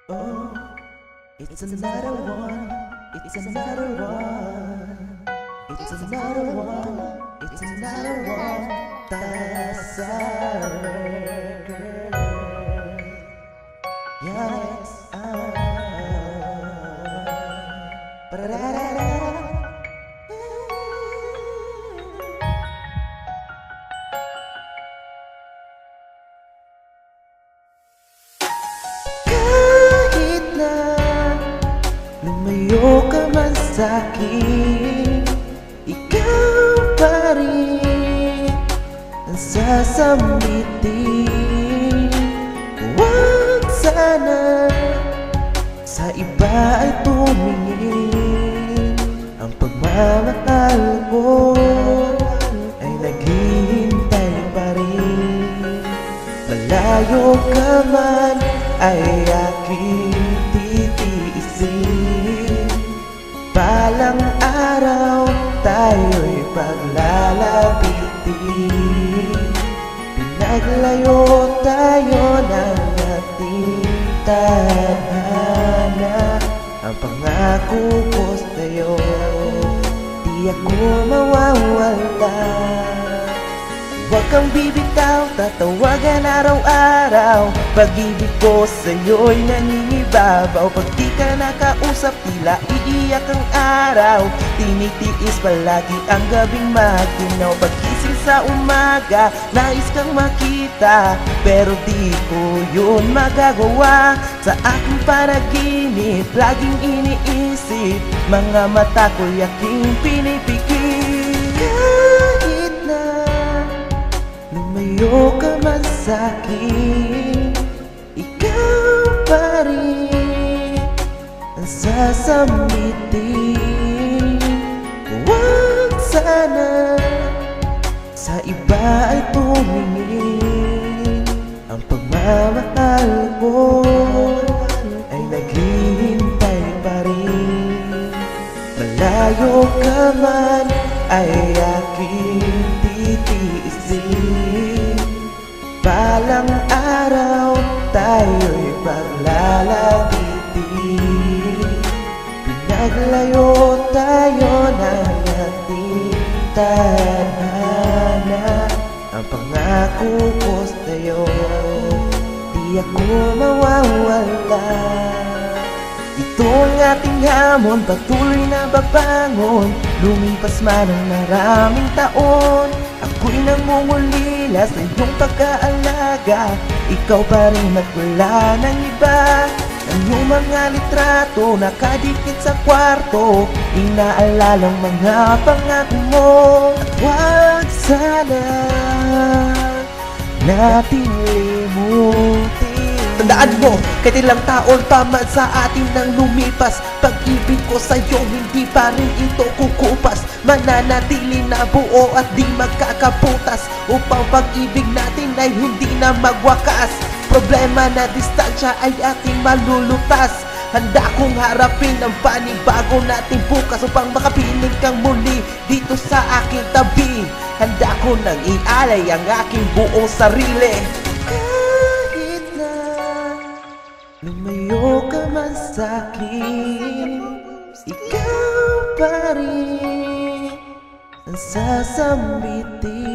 Oh, it's another one. It's another one. It's another one. It's another one. Tasa record. Yes. Ba-da-da-da-da. Kahit na lumayo ka man sa'kin, ikaw pa rin ang sasambitin. Huwag sana sa iba ay tumingin. Ang pagmamahal mo ay naghihintay pa rin. Malayo ka man ay aking titiisin. Balang araw tayo'y paglalapitin. Pinaglayo tayo ng ating tadhana. Ang pangako ko sa'yo, di ako mawawala. Huwag kang bibitaw, tatawagan araw-araw. Pag-ibig ko sa'yo'y nangingibabaw. Pag di ka nakausap, tila iiyak ang araw. Tinitiis palagi ang gabing maginaw. Pagkising sa umaga, nais kang makita, pero di ko yun magagawa. Sa aking panaginip, laging iniisip, mga mata ko'y aking pinipikit. Kahit na lumayo ka man sa'kin, ikaw pa rin ang sasambitin. Huwag sana sa iba ay tumingin. Ang pagmamahal mo ay naghihintay pa rin. Malayo ka man ay aking titiisin. Balang araw tayo'y paglalapitin. Pinaglayo tayo ng ating tadhana. Ang pangako ko sa'yo, di ako mawawala. Ito ang ating hamon, patuloy na babangon. Lumipas man ang maraming taon, ako'y nangungulila sa iyong pag-aalaga. Ikaw pa rin at wala ng iba. Ang iyong mga litrato nakadikit sa kwarto, inaalalang mga pangako mo. At huwag sana natin limutin. Tandaan mo, kahit ilang taon pa man sa atin nang lumipas, pag-ibig ko sa'yo hindi pa rin ito kukupas. Mananatili na buo at di magkakaputas, upang pag-ibig natin ay hindi na magwakas. Problema na distansya ay ating malulutas. Handa kong harapin ang panibago nating bukas, upang makapiling kang muli dito sa aking tabi. Handa ko nang ialay ang aking buong sarili. Kahit na lumayo ka man sa'kin, ikaw pa rin ang sasambitin.